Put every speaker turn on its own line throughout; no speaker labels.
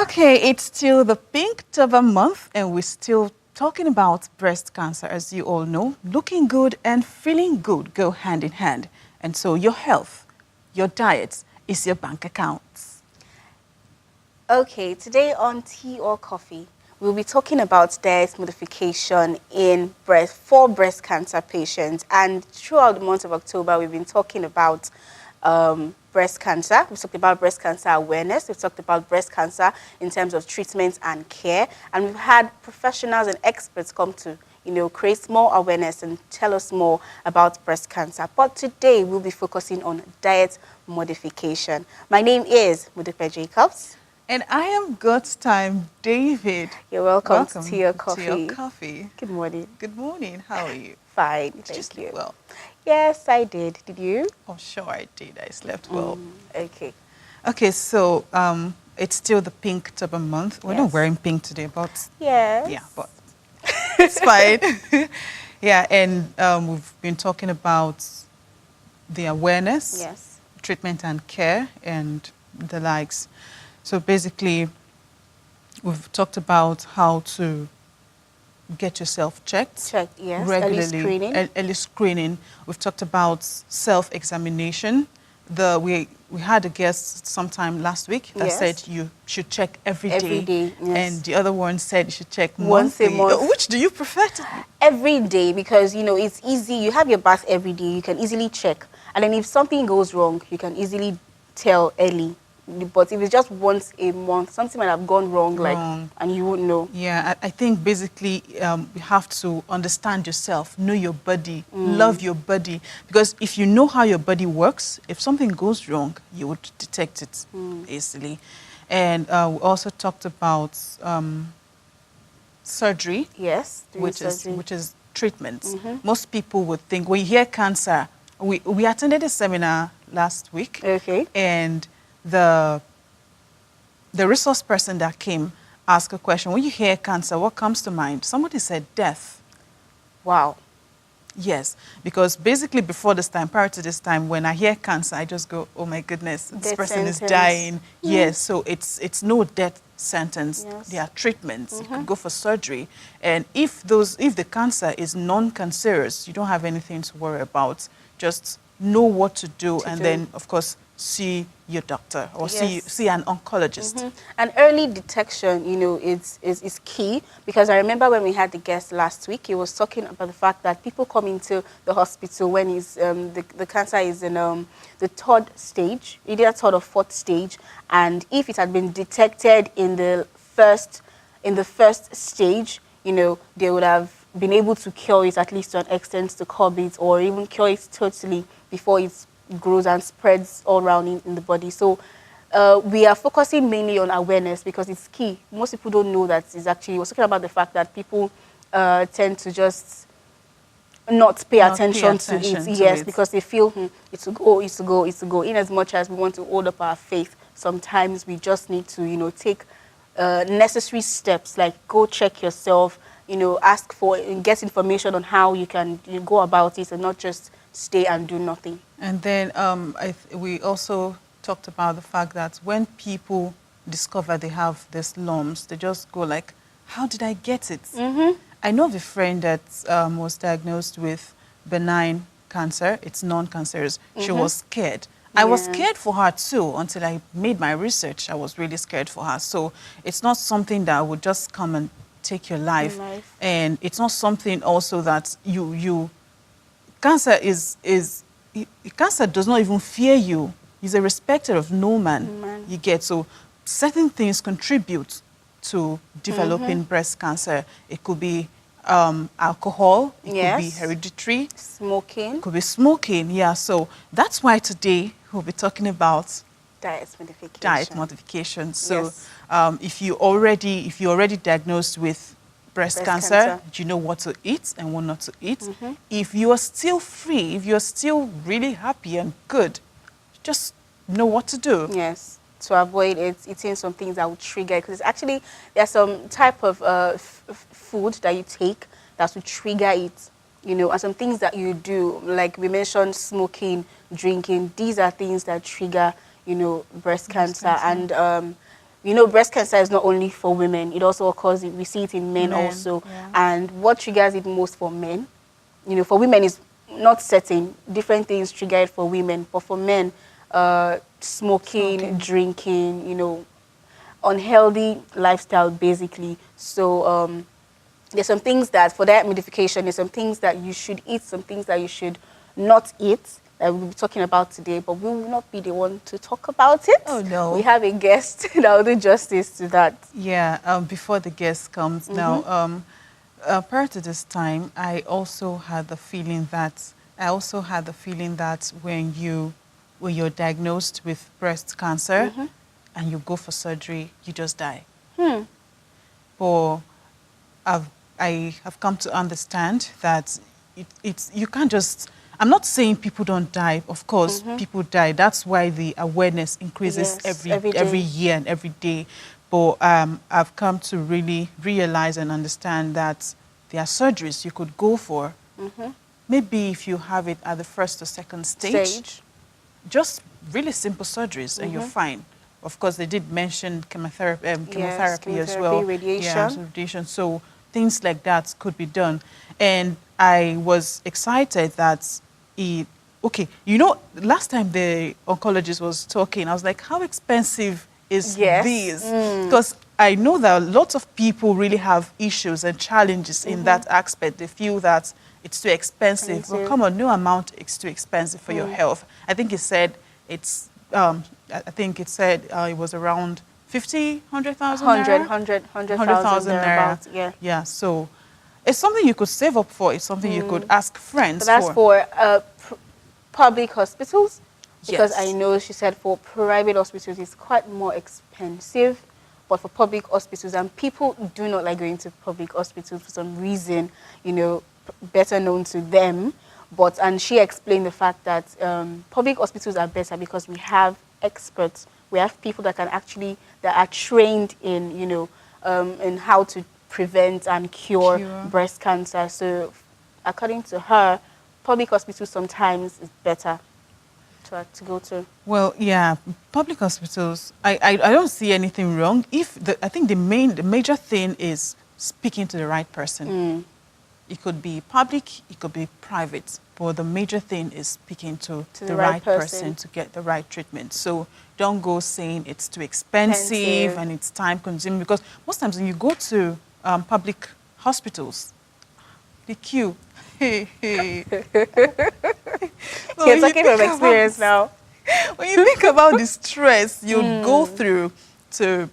Okay, it's still the pink October month, and we're still talking about breast cancer. As you all know, looking good and feeling good go hand in hand. And so your health, your diet is your bank account.
Okay, today on Tea or Coffee, we'll be talking about diet modification for breast cancer patients. And throughout the month of October, we've been talking about breast cancer. We've talked about breast cancer awareness. We've talked about breast cancer in terms of treatment and care. And we've had professionals and experts come to, create more awareness and tell us more about breast cancer. But today, we'll be focusing on diet modification. My name is Modification Jacobs.
And I am God's Time David.
You're welcome to Tea or Coffee.
Tea or Coffee.
Good morning.
Good morning. How are you?
Fine,
Did you
thank
sleep
you.
well?
Yes, I did. Did you?
Oh, sure I did. I slept well.
Okay.
Okay, so it's still the pink October month. We're not wearing pink today, but
yes.
Yeah, but it's fine. Yeah, and we've been talking about the awareness,
Yes.
treatment and care, and the likes. So basically, we've talked about how to get yourself checked.
Yes.
Regularly.
Early screening.
Early screening. We've talked about self-examination. We had a guest sometime last week that said you should check every day.
Every day, yes.
And the other one said you should check
Once a
monthly.
month.
Which do you prefer to do?
Every day, because, it's easy. You have your bath every day. You can easily check. And then if something goes wrong, you can easily tell early. But if it's just once a month, something might have gone wrong. And you wouldn't know.
Yeah, I think basically you have to understand yourself, know your body, love your body. Because if you know how your body works, if something goes wrong, you would detect it easily. And we also talked about surgery.
Yes,
which is treatment. Most people would think, when you hear cancer, we attended a seminar last week.
Okay.
And the resource person that came asked a question. When you hear cancer, what comes to mind? Somebody said death.
Wow.
Yes, because basically before this time, prior to this time, when I hear cancer, I just go, oh my goodness, this person is dying. Yes, so it's no death sentence.
Yes.
There are treatments. You could go for surgery. And if the cancer is non-cancerous, you don't have anything to worry about. Just know what to do, and then, of course, see your doctor or see an oncologist.
And early detection, is key, because I remember when we had the guest last week, he was talking about the fact that people come into the hospital when the cancer is in the third stage, either third or fourth stage, and if it had been detected in the first stage, they would have been able to cure it, at least to an extent, to curb it, or even cure it totally before it grows and spreads all around in the body. So we are focusing mainly on awareness, because it's key. Most people don't know that it's actually, we're talking about the fact that people tend to just not pay attention to it. Yes, because they feel it's to go. In as much as we want to hold up our faith, sometimes we just need to, take necessary steps, like go check yourself, ask for and get information on how you can go about it, and not just stay and do nothing.
And then we also talked about the fact that when people discover they have these lumps, they just go like, how did I get it? I know of a friend that was diagnosed with benign cancer. It's non-cancerous. She was scared. I was scared for her too until I made my research. I was really scared for her. So it's not something that would just come and take your life. And it's not something also that cancer cancer does not even fear you. He's a respecter of no man. You get, so certain things contribute to developing breast cancer. It could be alcohol, it could be hereditary.
Smoking.
It could be smoking, yeah. So that's why today we'll be talking about
diet modification.
Diet modification. So if you're already diagnosed with breast cancer, you know what to eat and what not to eat. If you are still free, if you're still really happy and good, just know what to do.
Yes, to avoid eating some things that will trigger it. Because actually, there's some type of food that you take that will trigger it. And some things that you do, like we mentioned, smoking, drinking, these are things that trigger, breast cancer. And you know, breast cancer is not only for women, it also occurs, we see it in men also.
Yeah.
And what triggers it most for men, you know, for women is not certain. Different things trigger it for women, but for men, smoking, drinking, you know, unhealthy lifestyle basically. So there's some things that for diet modification, there's some things that you should eat, some things that you should not eat that we'll be talking about today, but we will not be the one to talk about it.
Oh, no.
We have a guest that will do justice to that.
Yeah, before the guest comes now, prior to this time, I also had the feeling that when you're diagnosed with breast cancer and you go for surgery, you just die. But I have come to understand that you can't just. I'm not saying people don't die. Of course, people die. That's why the awareness increases every year and every day. But I've come to really realize and understand that there are surgeries you could go for. Maybe if you have it at the first or second stage. Just really simple surgeries and you're fine. Of course, they did mention chemotherapy as well.
Radiation.
Yeah, radiation. So things like that could be done. And I was excited that you know, last time the oncologist was talking, I was like, how expensive is this? Because I know that lots of people really have issues and challenges in that aspect. They feel that it's too expensive. Well, come on, no amount is too expensive for your health. I think it said it was around 50, 100,000 naira?
100,000 naira.
Yeah, so it's something you could save up for. It's something you could ask friends
for. But that's for public hospitals? Because
yes.
I know she said for private hospitals it's quite more expensive, but for public hospitals, and people do not like going to public hospitals for some reason, you know, better known to them. And she explained the fact that public hospitals are better because we have experts. We have people that are trained in, you know, in how to prevent and cure breast cancer. So according to her, public hospitals sometimes is better to go to. Well,
yeah, public hospitals, I don't see anything wrong. I think the major thing is speaking to the right person. It could be public, it could be private, but the major thing is speaking to the right person to get the right treatment. So don't go saying it's too expensive and it's time consuming, because most times when you go to public hospitals, the queue. So
you're talking from experience now.
When you think about the stress you go through to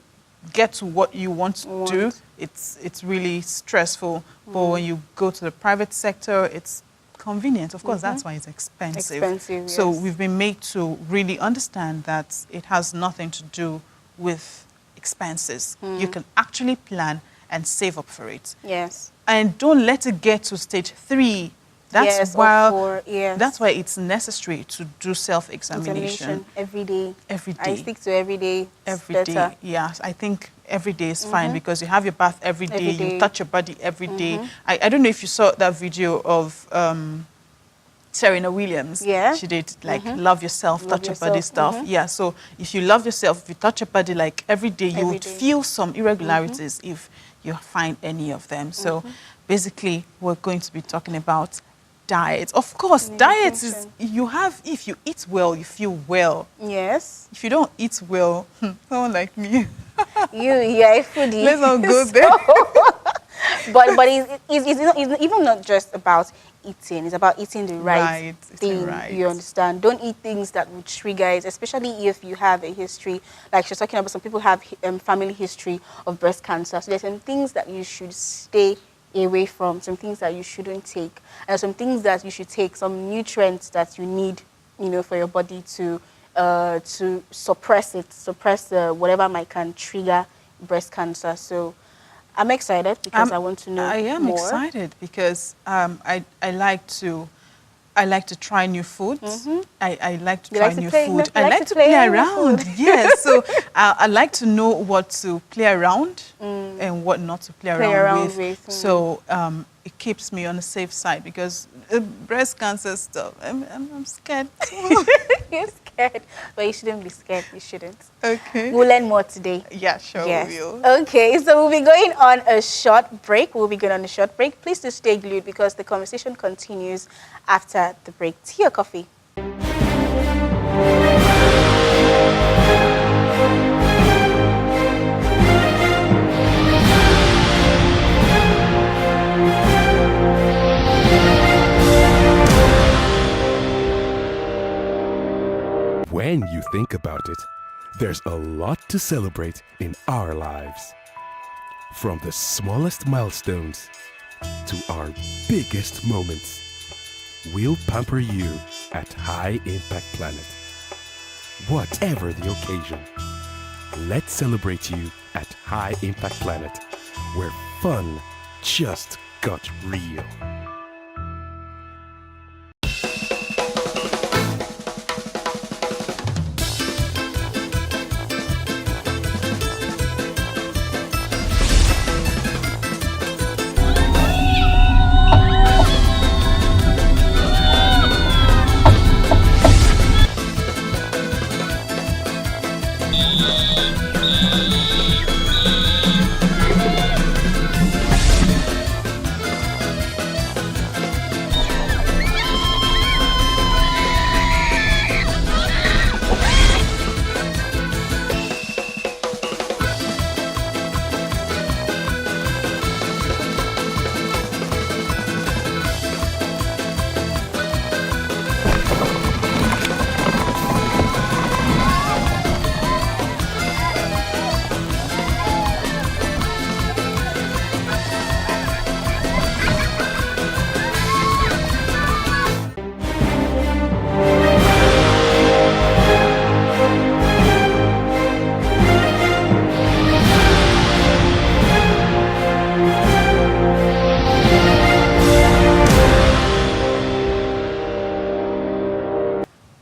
get to what you want to do, it's really stressful. But when you go to the private sector, it's convenient. Of course, that's why it's expensive. So we've been made to really understand that it has nothing to do with expenses. You can actually plan and save up for it.
Yes.
And don't let it get to stage 3. That's why it's necessary to do self-examination.
Every day.
Every day.
I stick to every day.
Every day. Yeah, I think every day is fine because you have your bath every day. You touch your body every day. I don't know if you saw that video of Serena Williams.
Yeah.
She did love yourself, touch your body stuff. Yeah, so if you love yourself, if you touch your body like every day, you would feel some irregularities if you find any of them. So basically, we're going to be talking about diet. Of course, diet is, if you eat well, you feel well.
Yes.
If you don't eat well, someone like me.
You're a foodie.
Let's not go there.
But it's even not just about eating. It's about eating the right thing. You understand? Don't eat things that would trigger it, especially if you have a history. Like she's talking about, some people have family history of breast cancer. So there's some things that you should stay away from, some things that you shouldn't take, and some things that you should take, some nutrients that you need, you know, for your body to suppress whatever can trigger breast cancer. So I'm excited because I want to know more.
I am excited because I like to try new foods. I like to try new food. I like to play around. Yes, so I like to know what to play around and what not to play around with. So it keeps me on the safe side because breast cancer stuff, I'm scared.
You're scared, but you shouldn't be scared. You shouldn't.
Okay.
We'll learn more today.
Yeah, sure
Yes.
we will.
Okay, so we'll be going on a short break. Please do stay glued because the conversation continues after the break. Tea or coffee?
When you think about it, there's a lot to celebrate in our lives. From the smallest milestones to our biggest moments, we'll pamper you at High Impact Planet. Whatever the occasion, let's celebrate you at High Impact Planet, where fun just got real.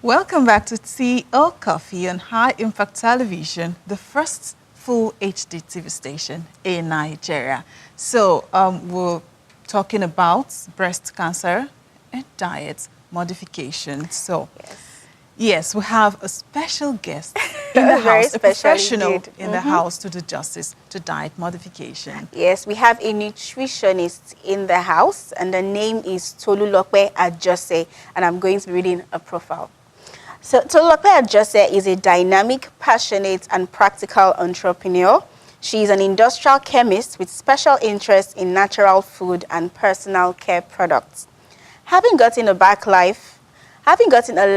Welcome back to Tea or Coffee on High Impact Television, the first full HD TV station in Nigeria. So we're talking about breast cancer and diet modification. So yes, we have a special guest in the
Very
house, a
special
professional
indeed.
in the house to do justice to diet modification.
Yes, we have a nutritionist in the house, and the name is Tolulope Ajose, and I'm going to be reading a profile. So Tolulope Ajose is a dynamic, passionate, and practical entrepreneur. She is an industrial chemist with special interest in natural food and personal care products. Having gotten a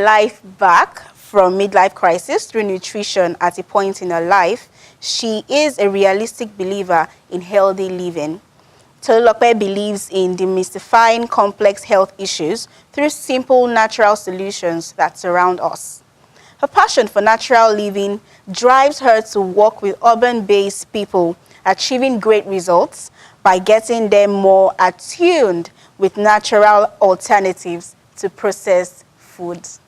life back from midlife crisis through nutrition at a point in her life, she is a realistic believer in healthy living. Tolulope believes in demystifying complex health issues through simple natural solutions that surround us. Her passion for natural living drives her to work with urban-based people, achieving great results by getting them more attuned with natural alternatives to processed foods.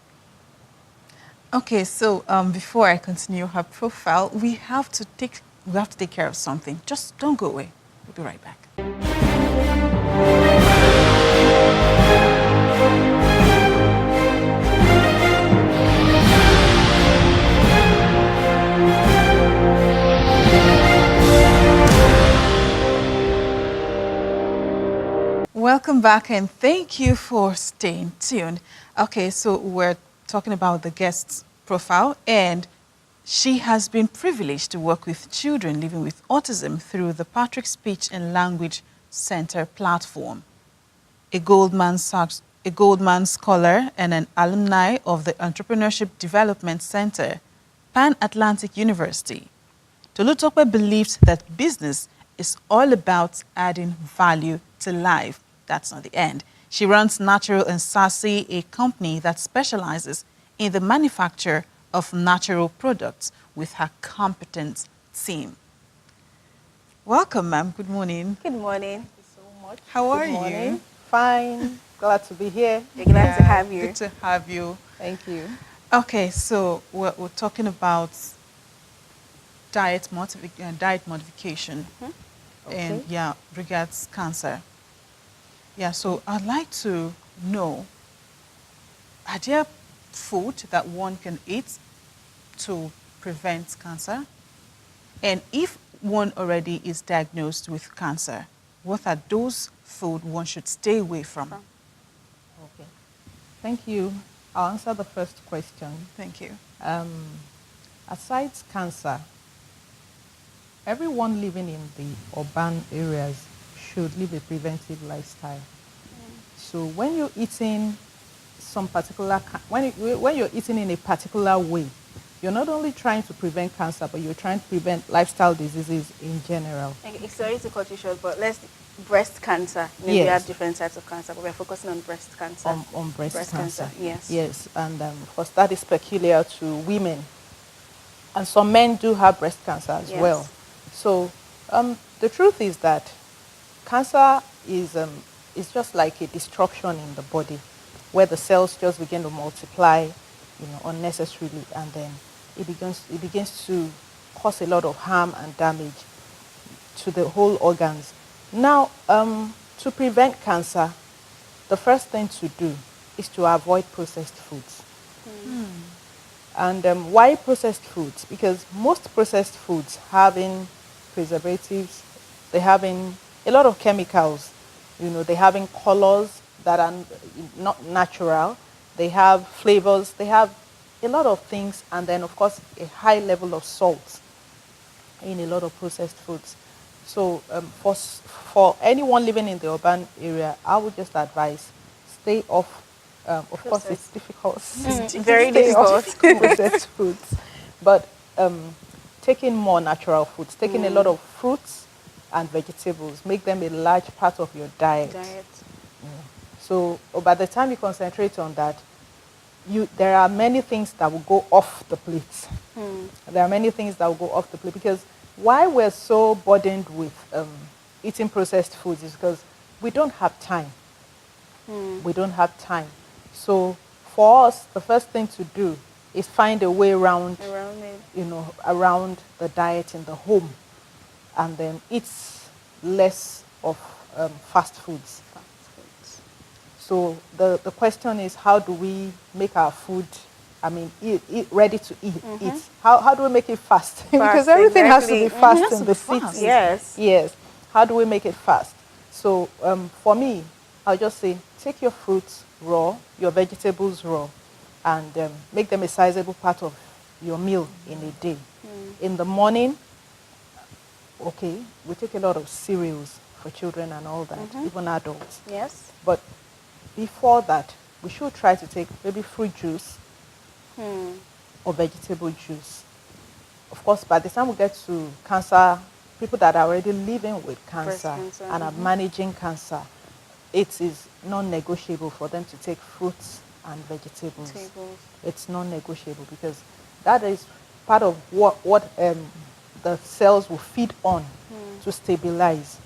Okay, so before I continue her profile, we have to take care of something. Just don't go away. We'll be right back. Welcome back and thank you for staying tuned. Okay, so we're talking about the guest's profile, and she has been privileged to work with children living with autism through the Patrick Speech and Language Center platform. A Goldman Scholar and an alumni of the Entrepreneurship Development Center, Pan Atlantic University, Tolulope believes that business is all about adding value to life. That's not the end. She runs Natural and Sassy, a company that specializes in the manufacture of natural products with her competent team. Welcome, ma'am. Good morning.
Good morning.
Thank you so much.
How are
Good morning.
you?
Fine. Glad to be here.
We're glad to have you.
Good to have you.
Thank you.
Okay, so we're talking about diet modification, and
Okay.
yeah, regards cancer. Yeah, so I'd like to know, are there food that one can eat to prevent cancer? And if one already is diagnosed with cancer, what are those food one should stay away from?
Okay. Thank you. I'll answer the first question.
Thank you.
Aside cancer, everyone living in the urban areas should live a preventive lifestyle. So when you're eating some particular, when you're eating in a particular way, you're not only trying to prevent cancer, but you're trying to prevent lifestyle diseases in general.
Okay, sorry to cut you short, but breast cancer. You know,
Yes.
we have different types of cancer, but we're focusing on breast cancer.
On breast cancer.
Yes.
Yes, and of course that is peculiar to women. And some men do have breast cancer as
Yes.
well. So the truth is that cancer is just like a disruption in the body, where the cells just begin to multiply, unnecessarily, and then it begins to cause a lot of harm and damage to the whole organs. Now, to prevent cancer, the first thing to do is to avoid processed foods. And why processed foods? Because most processed foods having preservatives, they having a lot of chemicals. They having colors that are not natural. They have flavors. They have a lot of things, and then of course a high level of salt in a lot of processed foods. So for anyone living in the urban area, I would just advise stay off. Of course, it's difficult.
Very
Stay off
difficult.
processed foods, but taking more natural foods, taking a lot of fruits and vegetables, make them a large part of your diet. So by the time you concentrate on that, there are many things that will go off the plate. There are many things that will go off the plate, because why we're so burdened with eating processed foods is because we don't have time. We don't have time. So for us, the first thing to do is find a way around the diet in the home, and then eat less of fast foods. So the question is, how do we make our food, eat ready to eat? How do we make it fast? Because everything has to be fast in the city.
Yes.
Yes. How do we make it fast? So for me, I'll just say, take your fruits raw, your vegetables raw, and make them a sizable part of your meal in a day. In the morning, okay, we take a lot of cereals for children and all that, even adults.
Yes.
But before that, we should try to take maybe fruit juice or vegetable juice. Of course, by the time we get to cancer, people that are already living with cancer and are managing cancer, it is non-negotiable for them to take fruits and vegetables. It's non-negotiable, because that is part of what the cells will feed on to stabilize.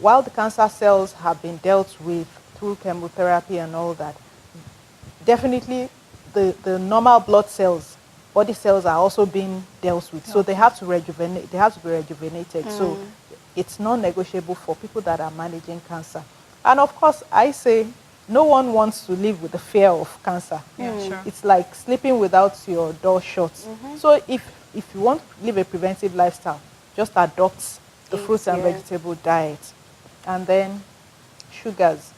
While the cancer cells have been dealt with through chemotherapy and all that, definitely the normal blood cells, body cells, are also being dealt with. So they have to rejuvenate. They have to be rejuvenated. So it's non-negotiable for people that are managing cancer. And of course, I say no one wants to live with the fear of cancer.
Yeah, sure.
It's like sleeping without your door shut. So if you want to live a preventive lifestyle, just adopt the fruits and vegetable diet. And then sugars.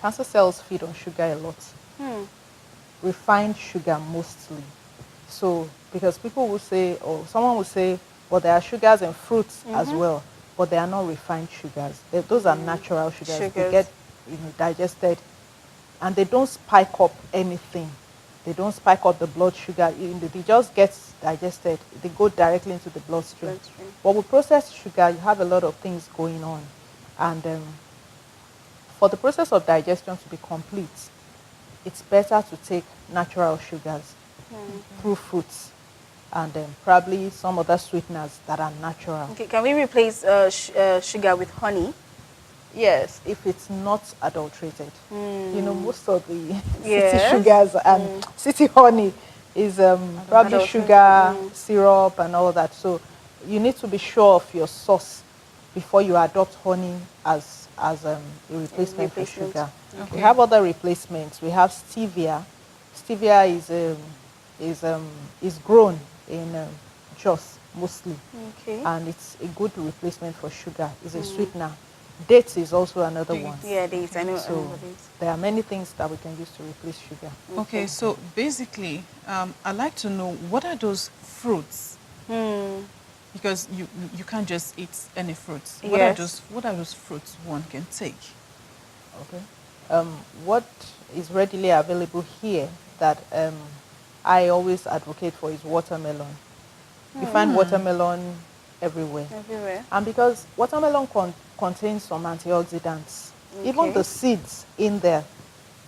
Cancer cells feed on sugar a lot. Refined sugar mostly. So because people will say, or someone will say, well, there are sugars in fruits as well, but they are not refined sugars. Those are natural sugars. They get digested, and they don't spike up anything. They don't spike up the blood sugar. They just get digested. They go directly into the bloodstream. But with processed sugar, you have a lot of things going on. And for the process of digestion to be complete, it's better to take natural sugars through fruits, and probably some other sweeteners that are natural.
Okay, can we replace sugar with honey?
Yes, if it's not adulterated. Most of the city sugars and city honey is probably sugar, syrup, and all that. So you need to be sure of your source before you adopt honey as as a replacement for sugar.
Okay.
We have other replacements. We have stevia. Stevia is grown in Jos mostly,
Okay.
and it's a good replacement for sugar. It's a sweetener. Dates is also another one.
Yeah, dates. I know. I
So
know dates.
there are many things that we can use to replace sugar.
Okay, so basically, I'd like to know, what are those fruits? Because you can't just eat any fruits.
Yes.
What are those fruits one can take?
Okay. What is readily available here that I always advocate for is watermelon. You find watermelon everywhere.
Everywhere.
And because watermelon contains some antioxidants, even
Okay.
the seeds in there,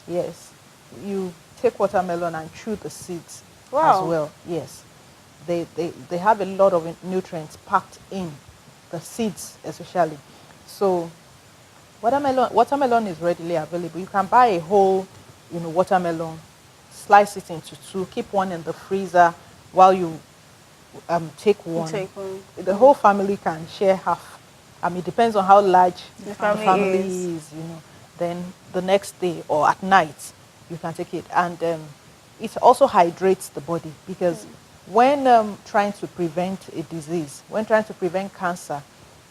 yes, you take watermelon and chew the seeds
Wow.
as well. Yes, they have a lot of nutrients packed in the seeds especially. So watermelon is readily available. You can buy a whole, watermelon, slice it into two, keep one in the freezer while you take one.
Take one.
The whole family can share half. I mean, it depends on how large
The family
is. Then the next day or at night, you can take it. And it also hydrates the body, because when trying to prevent a disease, when trying to prevent cancer,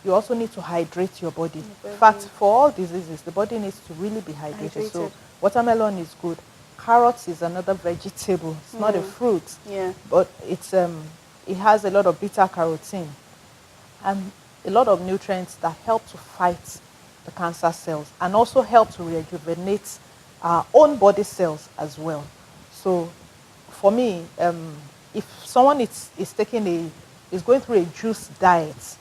you also need to hydrate your body. In fact, for all diseases, the body needs to really be hydrated. So watermelon is good. Carrots is another vegetable. It's not a fruit,
Yeah.
but it has a lot of beta carotene and a lot of nutrients that help to fight the cancer cells and also help to rejuvenate our own body cells as well. So for me, if someone is going through a juice diet,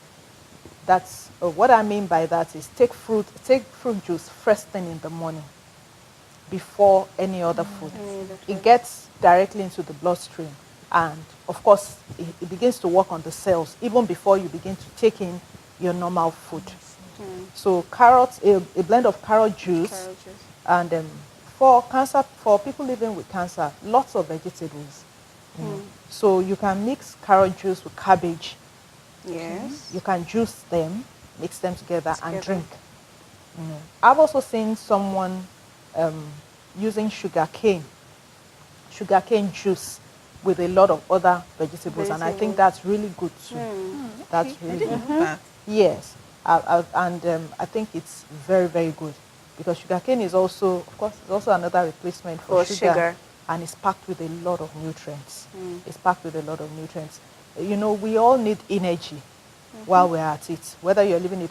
that's what I mean by that is take fruit juice first thing in the morning before any other food. It gets directly into the bloodstream, and of course it begins to work on the cells even before you begin to take in your normal food. So carrots, a blend of carrot juice, and for people living with cancer, lots of vegetables. So you can mix carrot juice with cabbage.
Yes.
You can juice them, mix them together and drink. I've also seen someone using sugarcane juice with a lot of other vegetables, and I think that's really good too. That's really
I didn't
good.
know that.
Yes, I think it's very, very good, because sugarcane is also, of course, it's also another replacement for sugar, and it's packed with a lot of nutrients. It's packed with a lot of nutrients. We all need energy while we're at it, whether you're living a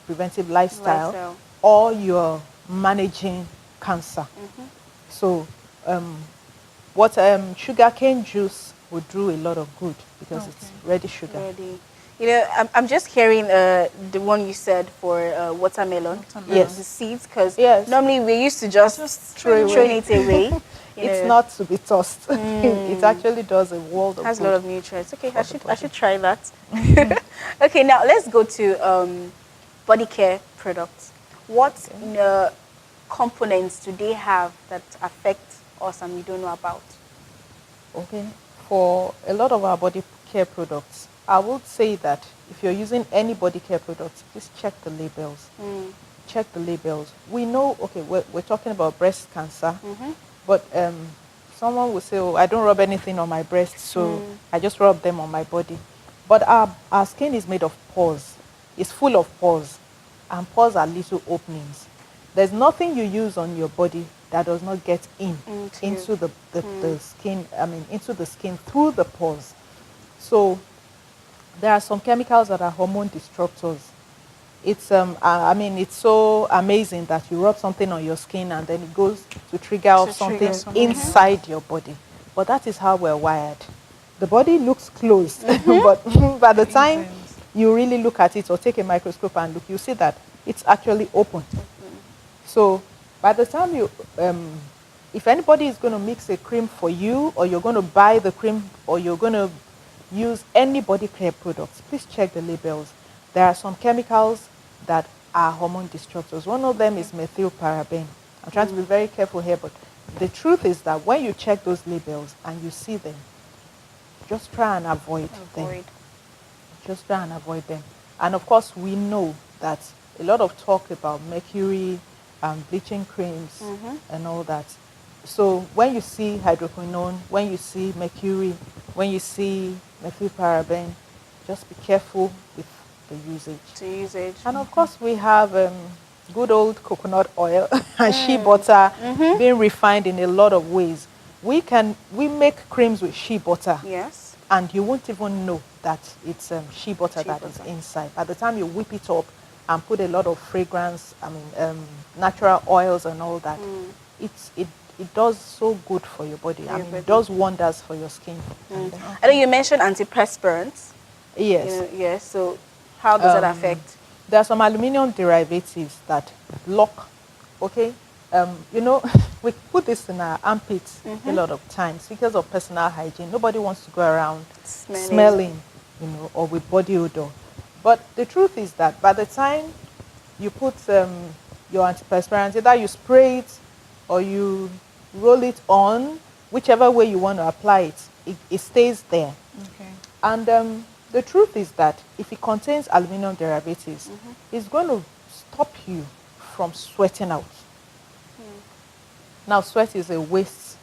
preventive lifestyle or you're managing cancer. So what sugarcane juice would do a lot of good, because it's ready sugar.
Ready. I'm just hearing the one you said for watermelon.
Yes.
The seeds, because
Yes.
normally we used to just throw it away.
It's not to be tossed. It actually does a world of
Has a
good.
lot of nutrients. Okay, I should try that. Okay, now let's go to body care products. What components do they have that affect us and we don't know about?
Okay. For a lot of our body care products, I would say that if you're using any body care products, please check the labels. Check the labels. We know, okay, we're talking about breast cancer, but someone will say, oh, I don't rub anything on my breast, so I just rub them on my body. But our skin is made of pores. It's full of pores, and pores are little openings. There's nothing you use on your body that does not get into the skin, into the skin through the pores. So there are some chemicals that are hormone disruptors. It's it's so amazing that you rub something on your skin and then it goes to trigger off something inside your body. But that is how we're wired. The body looks closed, but by the time you really look at it or take a microscope and look, you see that it's actually open. So by the time if anybody is going to mix a cream for you, or you're going to buy the cream, or you're going to use any body care products, please check the labels. There are some chemicals that are hormone disruptors. One of them is methylparaben. I'm trying to be very careful here, but the truth is that when you check those labels and you see them, just try and avoid them. Just try and avoid them. And of course, we know that a lot of talk about mercury, bleaching creams, and all that. So when you see hydroquinone, when you see mercury, when you see methylparaben, just be careful with the usage. And of course, we have good old coconut oil and shea butter being refined in a lot of ways. We make creams with shea butter.
Yes.
And you won't even know that it's shea butter that is inside. By the time you whip it up and put a lot of fragrance, natural oils and all that, it does so good for your body. It does wonders for your skin.
I know you mentioned antiperspirants.
Yes.
Yes. So how does that affect?
There are some aluminum derivatives that block. Okay. We put this in our armpits a lot of times because of personal hygiene. Nobody wants to go around smelling, or with body odor. But the truth is that by the time you put your antiperspirant, either you spray it or you roll it on, whichever way you want to apply it, it stays there.
Okay.
And the truth is that if it contains aluminum derivatives, it's going to stop you from sweating out. Now, sweat is a waste.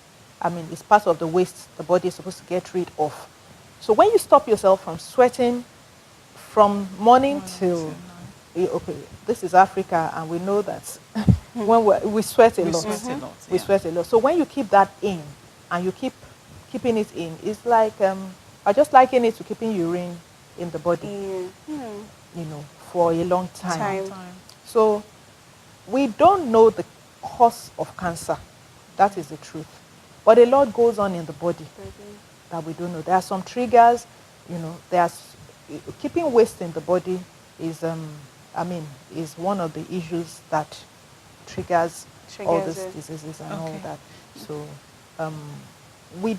It's part of the waste the body is supposed to get rid of. So when you stop yourself from sweating from morning till okay, this is Africa, and we know that when we sweat a lot. We sweat a lot. So when you keep that in, and you keep keeping it in, it's like I just liken it to keeping urine in the body, for a long time. So we don't know the cause of cancer. That is the truth. But a lot goes on in the body that we don't know. There are some triggers, keeping waste in the body is is one of the issues that triggers all these diseases and all that. So we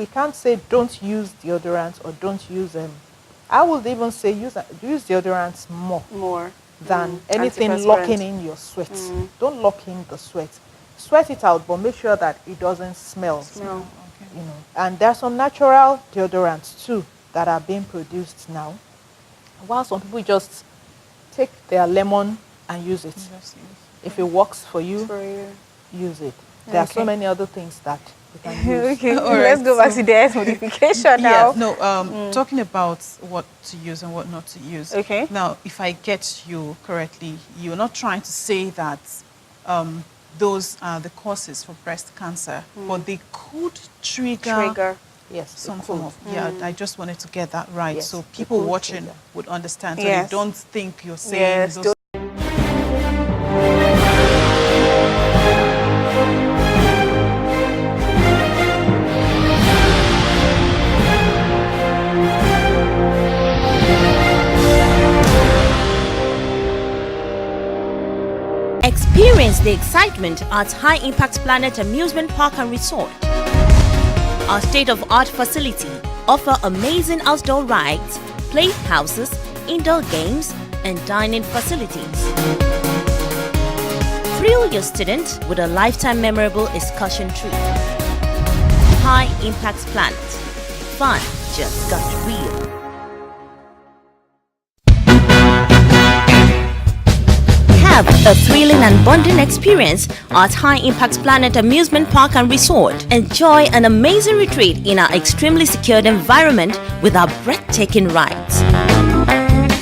can't say don't use deodorants or don't use them. I would even say use deodorants more than anything locking in your sweat. Don't lock in the sweat. Sweat it out, but make sure that it doesn't smell. And there are some natural deodorants too that are being produced now. While some people just take their lemon and use it. If it works for you, use it. There are so many other things that you can use.
Let's go back to the modification now.
Talking about what to use and what not to use.
Okay.
Now, if I get you correctly, you're not trying to say that those are the causes for breast cancer, but they could trigger some form of, I just wanted to get that right, so people watching would understand, so they don't think you're saying those.
Experience the excitement at High Impact Planet Amusement Park and Resort. Our state-of-art facility offers amazing outdoor rides, playhouses, indoor games, and dining facilities. Thrill your students with a lifetime memorable excursion trip. High Impact Planet. Fun just got real. Have a thrilling and bonding experience at High Impact Planet Amusement Park and Resort. Enjoy an amazing retreat in our extremely secured environment with our breathtaking rides.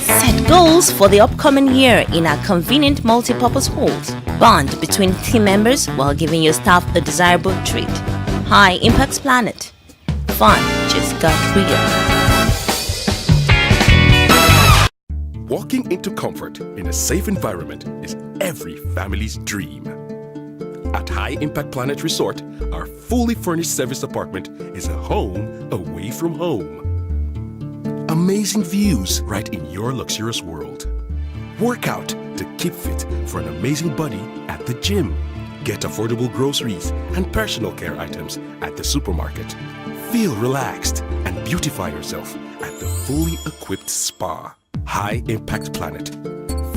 Set goals for the upcoming year in our convenient multi-purpose halls. Bond between team members while giving your staff a desirable treat. High Impact Planet. Fun just got real.
Walking into comfort in a safe environment is every family's dream. At High Impact Planet Resort, our fully furnished service apartment is a home away from home. Amazing views right in your luxurious world. Work out to keep fit for an amazing body at the gym. Get affordable groceries and personal care items at the supermarket. Feel relaxed and beautify yourself at the fully equipped spa. High Impact Planet.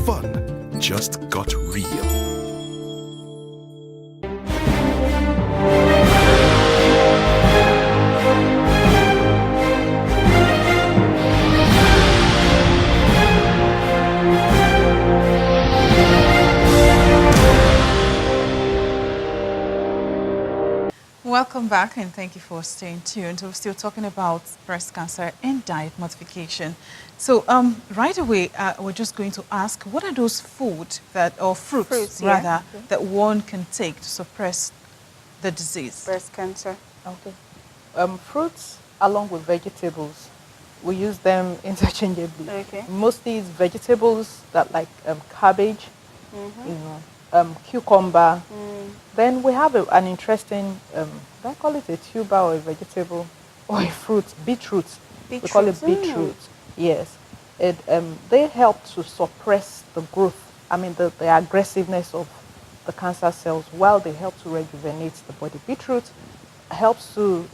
Fun just got real.
welcome back and thank you for staying tuned. We're still talking about breast cancer and diet modification. So right away, we're just going to ask, what are those food that, or fruits,
yeah.
rather, that one can take to suppress the disease?
Breast cancer.
Okay. Fruits along with vegetables, we use them interchangeably.
Okay.
Mostly it's vegetables that like cabbage, you know, cucumber. Then we have an interesting, do I call it a tuber or a vegetable or a fruit? Beetroot. We call it beetroot. Yes. It, they help to suppress the growth, I mean the aggressiveness of the cancer cells while they help to rejuvenate the body. Beetroot helps to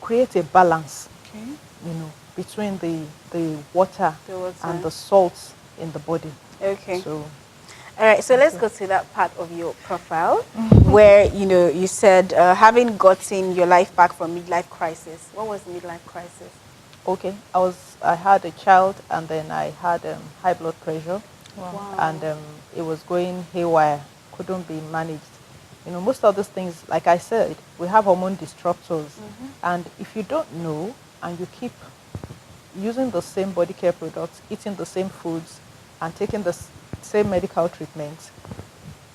create a balance,
Okay.
you know, between the water
water.
and the salts in the body.
Okay.
So
All right, so let's go to that part of your profile where, you know, you said having gotten your life back from midlife crisis. What was the midlife crisis?
okay, I had a child and then I had high blood pressure.
Wow.
And it was going haywire, couldn't be managed. You know, most of these things, like I said, we have hormone disruptors. And if you don't know and you keep using the same body care products, eating the same foods, and taking the same medical treatments,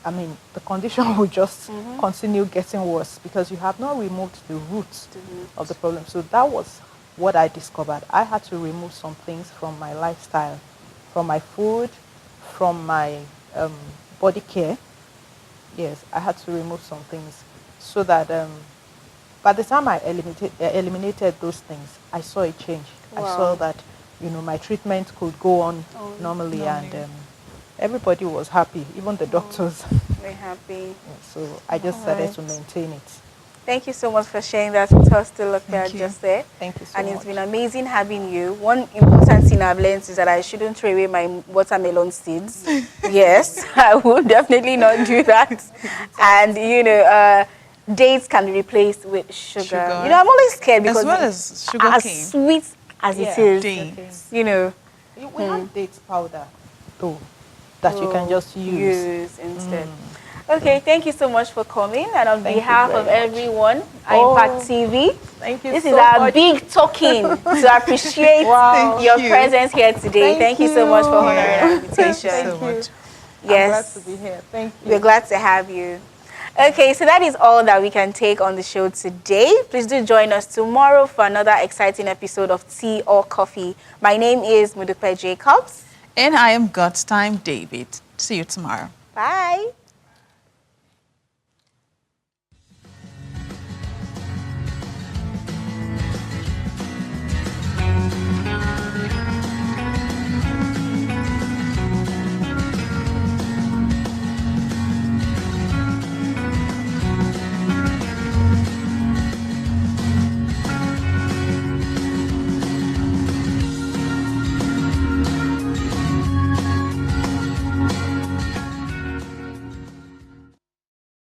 I mean, the condition will just continue getting worse because you have not removed the roots of the problem. So that was what I discovered. I had to remove some things from my lifestyle, from my food, from my body care. Yes, I had to remove some things so that by the time I eliminated those things, I saw a change. I saw that, you know, my treatment could go on normally, and everybody was happy, even the doctors.
We're happy.
So I just started to maintain it.
Thank you so much for sharing that with us,
Thank you.
just there.
Thank you so
And
much.
it's been amazing having you. One important thing I've learned is that I shouldn't throw away my watermelon seeds. Yes, I will definitely not do that. And, you know, dates can be replaced with sugar. You know, I'm always scared because
as well as sugar
as
cane.
sweet as it
Yeah.
is,
Dates.
you know,
We have dates powder, though, that you can just use.
instead. Okay, thank you so much for coming. And on
Thank you
behalf
very
of
much.
everyone at
Oh,
Impact TV,
Thank you
this
so
is our
much.
big talking to appreciate
Wow.
your
Thank you.
presence here today. Thank you so much for honoring our
Thank
invitation.
you so much.
I'm glad
Yes,
to be here. Thank you.
we're glad to have you. Okay, so that is all that we can take on the show today. Please do join us tomorrow for another exciting episode of Tea or Coffee. My name is Modification Jacobs.
And I am God's Time David. See you tomorrow.
Bye.